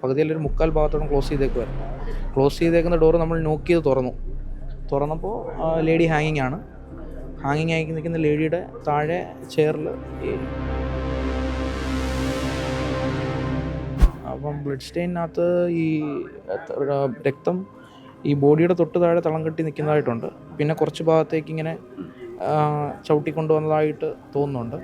പകുതിയിൽ ഒരു മുക്കാൽ ഭാഗത്തോളം ക്ലോസ് ചെയ്തേക്കുമായിരുന്നു. ക്ലോസ് ചെയ്തേക്കുന്ന ഡോറ് നമ്മൾ നോക്ക് ചെയ്ത് തുറന്നപ്പോൾ ലേഡി ഹാങ്ങിങ് ആണ്. ഹാങ്ങിങ് ആയി നിൽക്കുന്ന ലേഡിയുടെ താഴെ ചെയറിൽ അപ്പം ബ്ലഡ് സ്റ്റെയിനകത്ത് ഈ രക്തം ഈ ബോഡിയുടെ തൊട്ട് താഴെ തളം കെട്ടി നിൽക്കുന്നതായിട്ടുണ്ട്. പിന്നെ കുറച്ച് ഭാഗത്തേക്ക് ഇങ്ങനെ ചവിട്ടിക്കൊണ്ടുവന്നതായിട്ട് തോന്നുന്നുണ്ട്.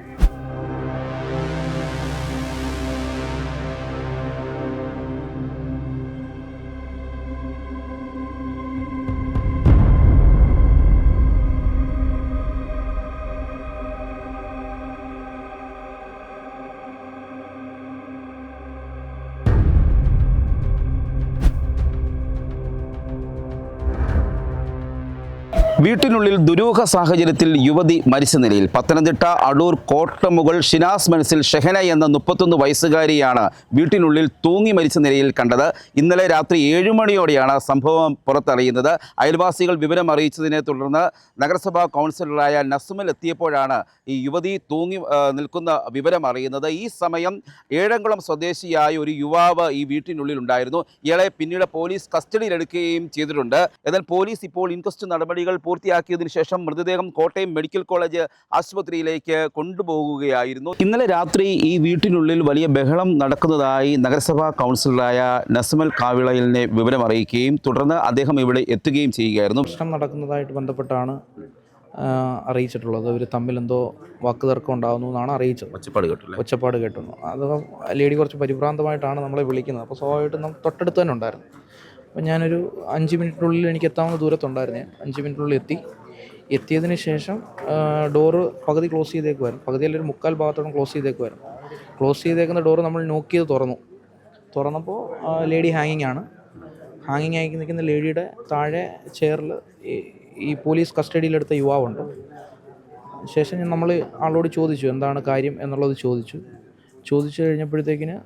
വീട്ടിനുള്ളിൽ ദുരൂഹ സാഹചര്യത്തിൽ യുവതി മരിച്ച നിലയിൽ. പത്തനംതിട്ട അടൂർ കോട്ടമുകൾ ഷിനാസ് മനസ്സിൽ ഷെഹന എന്ന 31 വയസ്സുകാരിയാണ് വീട്ടിനുള്ളിൽ തൂങ്ങി മരിച്ച നിലയിൽ കണ്ടത്. ഇന്നലെ രാത്രി 7 മണിയോടെയാണ് സംഭവം പുറത്തറിയുന്നത്. അയൽവാസികൾ വിവരം അറിയിച്ചതിനെ തുടർന്ന് നഗരസഭാ കൗൺസിലറായ നസ്മൽ എത്തിയപ്പോഴാണ് ഈ യുവതി തൂങ്ങി നിൽക്കുന്ന വിവരം അറിയുന്നത്. ഈ സമയം ഏഴംകുളം സ്വദേശിയായ ഒരു യുവാവ് ഈ വീട്ടിനുള്ളിൽ ഉണ്ടായിരുന്നു. ഇയാളെ പിന്നീട് പോലീസ് കസ്റ്റഡിയിലെടുക്കുകയും ചെയ്തിട്ടുണ്ട്. എന്നാൽ പോലീസ് ഇപ്പോൾ ഇൻക്വസ്റ്റ് നടപടികൾ പൂർത്തിയാക്കിയതിനു ശേഷം മൃതദേഹം കോട്ടയം മെഡിക്കൽ കോളേജ് ആശുപത്രിയിലേക്ക് കൊണ്ടുപോകുകയായിരുന്നു. ഇന്നലെ രാത്രി ഈ വീട്ടിനുള്ളിൽ വലിയ ബഹളം നടക്കുന്നതായി നഗരസഭാ കൗൺസിലറായ നസ്മൽ കാവിളയിലിനെ വിവരം അറിയിക്കുകയും തുടർന്ന് അദ്ദേഹം ഇവിടെ എത്തുകയും ചെയ്യുകയായിരുന്നു. പ്രശ്നം നടക്കുന്നതായിട്ട് ബന്ധപ്പെട്ടാണ് അറിയിച്ചിട്ടുള്ളത്. ഇവർ തമ്മിൽ എന്തോ വാക്കുതർക്കം ഉണ്ടാകുന്നു എന്നാണ് അറിയിച്ചത്. ഒച്ചപ്പാട് കേട്ടു. അത് ലേഡി കുറച്ച് പരിഭ്രാന്തമായിട്ടാണ് നമ്മളെ വിളിക്കുന്നത്. അപ്പോൾ സ്വാഭാവികമായിട്ടും നമ്മൾ തൊട്ടടുത്ത് തന്നെ ഉണ്ടായിരുന്നു. അപ്പോൾ ഞാനൊരു 5 മിനിറ്റിനുള്ളിൽ എനിക്ക് എത്താവുന്ന ദൂരത്തുണ്ടായിരുന്നു. 5 മിനിറ്റിനുള്ളിൽ എത്തിയതിന് ശേഷം ഡോറ് പകുതി ക്ലോസ് ചെയ്തേക്കുമായിരുന്നു. പകുതിയിൽ ഒരു മുക്കാൽ ഭാഗത്തോളം ക്ലോസ് ചെയ്തേക്കുമായിരുന്നു. ക്ലോസ് ചെയ്തേക്കുന്ന ഡോറ് നമ്മൾ നോക്ക് ചെയ്ത് തുറന്നപ്പോൾ ലേഡി ഹാങ്ങിങ് ആണ്. ഹാങ്ങിങ് ആയി നിൽക്കുന്ന ലേഡിയുടെ താഴെ ചെയറിൽ ഈ പോലീസ് കസ്റ്റഡിയിലെടുത്ത യുവാവുണ്ട്. ശേഷം നമ്മൾ ആളോട് ചോദിച്ചു എന്താണ് കാര്യം എന്നുള്ളത് ചോദിച്ചു കഴിഞ്ഞപ്പോഴത്തേക്കിന്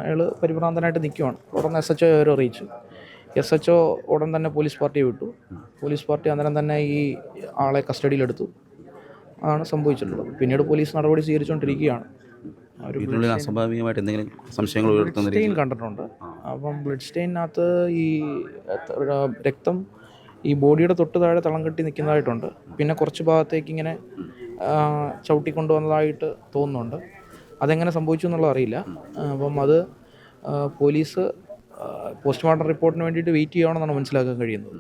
അയാൾ പരിഭ്രാന്തനായിട്ട് നിൽക്കുവാണ്. ഉടനെ SHO അവരെ അറിയിച്ചു. SHO ഉടൻ തന്നെ പോലീസ് പാർട്ടിയെ വിട്ടു. പോലീസ് പാർട്ടി അന്നേരം തന്നെ ഈ ആളെ കസ്റ്റഡിയിലെടുത്തു. അതാണ് സംഭവിച്ചിട്ടുള്ളത്. പിന്നീട് പോലീസ് നടപടി സ്വീകരിച്ചുകൊണ്ടിരിക്കുകയാണ്. അസ്വാഭാവികമായിട്ട് എന്തെങ്കിലും സംശയങ്ങൾ സ്റ്റെയിൻ കണ്ടിട്ടുണ്ട്. അപ്പം ബ്ലഡ് സ്റ്റെയിനകത്ത് ഈ രക്തം ഈ ബോഡിയുടെ തൊട്ട് താഴെ തളം കെട്ടി നിൽക്കുന്നതായിട്ടുണ്ട്. പിന്നെ കുറച്ച് ഭാഗത്തേക്ക് ഇങ്ങനെ ചവിട്ടിക്കൊണ്ടുവന്നതായിട്ട് തോന്നുന്നുണ്ട്. അതെങ്ങനെ സംഭവിച്ചു എന്നുള്ളത് അറിയില്ല. അപ്പം അത് പോലീസ് പോസ്റ്റ്മോർട്ടം റിപ്പോർട്ടിന് വേണ്ടിയിട്ട് വെയിറ്റ് ചെയ്യുകയാണെന്നാണ് മനസ്സിലാക്കാൻ കഴിയുന്നത്.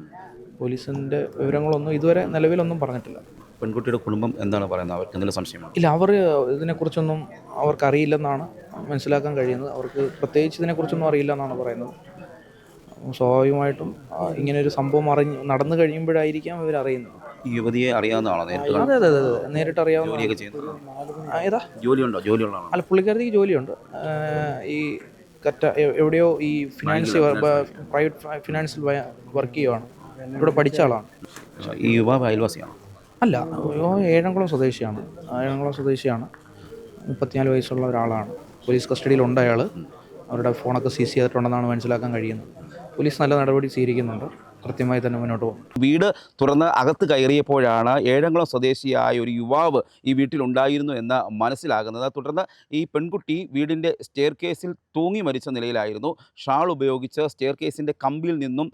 പോലീസിൻ്റെ വിവരങ്ങളൊന്നും ഇതുവരെ നിലവിലൊന്നും പറഞ്ഞിട്ടില്ല. പെൺകുട്ടിയുടെ കുടുംബം എന്താണ് പറയുന്നത്? അവർക്ക് എന്തെങ്കിലും സംശയമാണ്? ഇല്ല, അവർ ഇതിനെക്കുറിച്ചൊന്നും അവർക്കറിയില്ലെന്നാണ് മനസ്സിലാക്കാൻ കഴിയുന്നത്. അവർക്ക് പ്രത്യേകിച്ച് ഇതിനെക്കുറിച്ചൊന്നും അറിയില്ല എന്നാണ് പറയുന്നത്. സ്വാഭാവികമായിട്ടും ഇങ്ങനെയൊരു സംഭവം നടന്നു കഴിയുമ്പോഴായിരിക്കാം ഇവർ അറിയുന്നത്. ഈ യുവതിയെ അറിയാവുന്നതാണോ? അതെ, നേരിട്ട് അറിയാവുന്ന. ഏതാ ജോലിയുള്ളതാണോ? അല്ല, പുള്ളിക്കാരത്തേക്ക് ജോലിയുണ്ട്. ഈ എവിടെയോ ഈ പ്രൈവറ്റ് ഫിനാൻസിൽ വർക്ക് ചെയ്യുവാണ്. ഇവിടെ പഠിച്ച ആളാണ്. ഈ യുവാവ് അയൽവാസിയാണ്? അല്ല, ഏഴംകുളം സ്വദേശിയാണ്. 34 വയസ്സുള്ള ഒരാളാണ്. പോലീസ് കസ്റ്റഡിയിലുണ്ട് അയാൾ. അവരുടെ ഫോണൊക്കെ സീസ് ചെയ്തിട്ടുണ്ടെന്നാണ് മനസ്സിലാക്കാൻ കഴിയുന്നത്. പോലീസ് നല്ല നടപടി സ്വീകരിക്കുന്നുണ്ട്. കൃത്യമായി തന്നെ മുന്നോട്ട് പോകും. വീട് തുറന്ന് അകത്ത് കയറിയപ്പോഴാണ് ഏഴംകുളം സ്വദേശിയായ ഒരു യുവാവ് ഈ വീട്ടിലുണ്ടായിരുന്നു എന്ന് മനസ്സിലാകുന്നത്. തുടർന്ന് ഈ പെൺകുട്ടി വീടിൻ്റെ സ്റ്റെയർ കേസിൽ തൂങ്ങി മരിച്ച നിലയിലായിരുന്നു. ഷാൾ ഉപയോഗിച്ച് സ്റ്റെയർ കേസിൻ്റെ കമ്പിയിൽ നിന്നും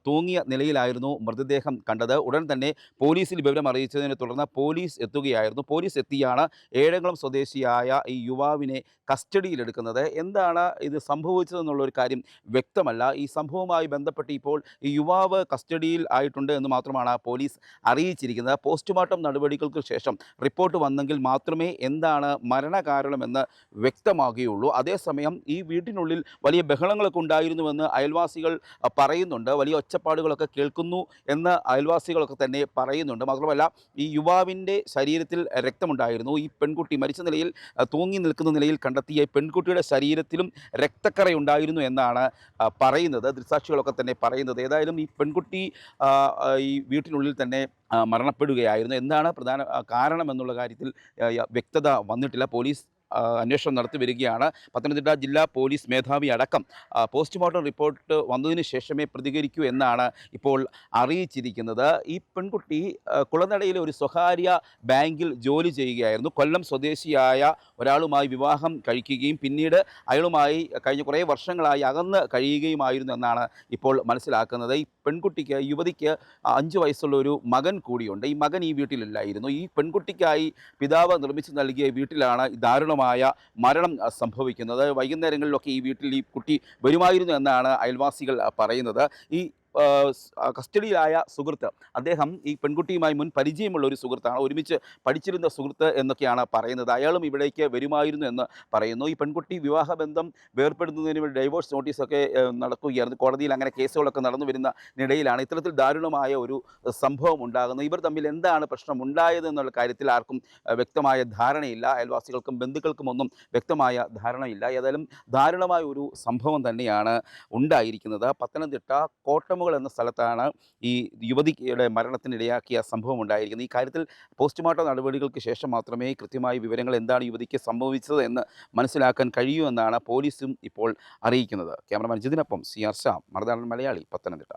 തൂങ്ങിയ നിലയിലായിരുന്നു മൃതദേഹം കണ്ടത്. ഉടൻ തന്നെ പോലീസിൽ വിവരം അറിയിച്ചതിനെ തുടർന്ന് പോലീസ് എത്തുകയായിരുന്നു. പോലീസ് എത്തിയാണ് ഏഴംകുളം സ്വദേശിയായ ഈ യുവാവിനെ കസ്റ്റഡിയിലെടുക്കുന്നത്. എന്താണ് ഇത് സംഭവിച്ചതെന്നുള്ളൊരു കാര്യം വ്യക്തമല്ല. ഈ സംഭവവുമായി ബന്ധപ്പെട്ട് ഇപ്പോൾ ഈ യുവാവ് കസ്റ്റഡിയിൽ ആയിട്ടുണ്ട് എന്ന് മാത്രമാണ് പോലീസ് അറിയിച്ചിരിക്കുന്നത്. പോസ്റ്റ്മോർട്ടം നടപടികൾക്ക് ശേഷം റിപ്പോർട്ട് വന്നെങ്കിൽ മാത്രമേ എന്താണ് മരണകാരണമെന്ന് വ്യക്തമാകുകയുള്ളൂ. അതേസമയം ഈ വീട്ടിനുള്ളിൽ വലിയ ബഹളങ്ങളൊക്കെ ഉണ്ടായിരുന്നുവെന്ന് അയൽവാസികൾ പറയുന്നുണ്ട്. വലിയ ഒച്ചപ്പാടുകളൊക്കെ കേൾക്കുന്നു എന്ന് അയൽവാസികളൊക്കെ തന്നെ പറയുന്നുണ്ട്. മാത്രമല്ല ഈ യുവാവിൻ്റെ ശരീരത്തിൽ രക്തമുണ്ടായിരുന്നു. ഈ പെൺകുട്ടി മരിച്ച നിലയിൽ തൂങ്ങി നിൽക്കുന്ന നിലയിൽ കണ്ടെത്തിയ പെൺകുട്ടിയുടെ ശരീരത്തിലും രക്തക്കറയുണ്ടായിരുന്നു എന്നാണ് പറയുന്നത്, ദൃക്സാക്ഷികളൊക്കെ തന്നെ പറയുന്നത്. ഏതായാലും ഈ പെൺകുട്ടി ഈ വീട്ടിനുള്ളിൽ തന്നെ മരണപ്പെടുകയായിരുന്നു. എന്താണ് പ്രധാന കാരണം എന്നുള്ള കാര്യത്തിൽ വ്യക്തത വന്നിട്ടില്ല. പോലീസ് അന്വേഷണം നടത്തി വരികയാണ്. പത്തനംതിട്ട ജില്ലാ പോലീസ് മേധാവി അടക്കം പോസ്റ്റ്മോർട്ടം റിപ്പോർട്ട് വന്നതിന് ശേഷമേ പ്രതികരിക്കൂ എന്നാണ് ഇപ്പോൾ അറിയിച്ചിരിക്കുന്നത്. ഈ പെൺകുട്ടി കുളനടയിലെ ഒരു സ്വകാര്യ ബാങ്കിൽ ജോലി ചെയ്യുകയായിരുന്നു. കൊല്ലം സ്വദേശിയായ ഒരാളുമായി വിവാഹം കഴിക്കുകയും പിന്നീട് അയാളുമായി കഴിഞ്ഞ കുറേ വർഷങ്ങളായി അകന്ന് കഴിയുകയുമായിരുന്നു എന്നാണ് ഇപ്പോൾ മനസ്സിലാക്കുന്നത്. ഈ പെൺകുട്ടിക്ക്, യുവതിക്ക് 5 വയസ്സുള്ള ഒരു മകൻ കൂടിയുണ്ട്. ഈ മകൻ ഈ വീട്ടിലില്ലായിരുന്നു. ഈ പെൺകുട്ടിക്കായി പിതാവ് നിർമ്മിച്ചു നൽകിയ വീട്ടിലാണ് ഈ ദാരുണമായ മരണം സംഭവിക്കുന്നത്. വൈകുന്നേരങ്ങളിലൊക്കെ ഈ വീട്ടിൽ ഈ കുട്ടി വരുമായിരുന്നു എന്നാണ് അയൽവാസികൾ പറയുന്നത്. ഈ കസ്റ്റഡിയിലായ സുഹൃത്ത്, അദ്ദേഹം ഈ പെൺകുട്ടിയുമായി മുൻ പരിചയമുള്ള ഒരു സുഹൃത്താണ്, ഒരുമിച്ച് പഠിച്ചിരുന്ന സുഹൃത്ത് എന്നൊക്കെയാണ് പറയുന്നത്. അയാളും ഇവിടേക്ക് വരുമായിരുന്നു എന്ന് പറയുന്നു. ഈ പെൺകുട്ടി വിവാഹബന്ധം വേർപ്പെടുന്നതിന് വേണ്ടി ഡൈവോഴ്സ് നോട്ടീസൊക്കെ നടക്കുകയായിരുന്നു. കോടതിയിൽ അങ്ങനെ കേസുകളൊക്കെ നടന്നു വരുന്നതിനിടയിലാണ് ഇത്തരത്തിൽ ദാരുണമായ ഒരു സംഭവം ഉണ്ടാകുന്നത്. ഇവർ തമ്മിൽ എന്താണ് പ്രശ്നം ഉണ്ടായത് എന്നുള്ള കാര്യത്തിൽ ആർക്കും വ്യക്തമായ ധാരണയില്ല. അയൽവാസികൾക്കും ബന്ധുക്കൾക്കും ഒന്നും വ്യക്തമായ ധാരണയില്ല. ഏതായാലും ദാരുണമായ ഒരു സംഭവം തന്നെയാണ് ഉണ്ടായിരിക്കുന്നത്. പത്തനംതിട്ട കോട്ടമുകൾ എന്ന സ്ഥലത്താണ് ഈ യുവതിയുടെ മരണത്തിനിടയാക്കിയ സംഭവം ഉണ്ടായിരിക്കുന്നത്. ഈ കാര്യത്തിൽ പോസ്റ്റ്മോർട്ടം നടപടികൾക്ക് ശേഷം മാത്രമേ കൃത്യമായ വിവരങ്ങൾ എന്താണ് യുവതിക്ക് സംഭവിച്ചത് എന്ന് മനസ്സിലാക്കാൻ കഴിയൂ എന്നാണ് പോലീസും ഇപ്പോൾ അറിയിക്കുന്നത്. Cameraman ജിതിനൊപ്പം CR Shyam, Marunadan Malayali, Pathanamthitta.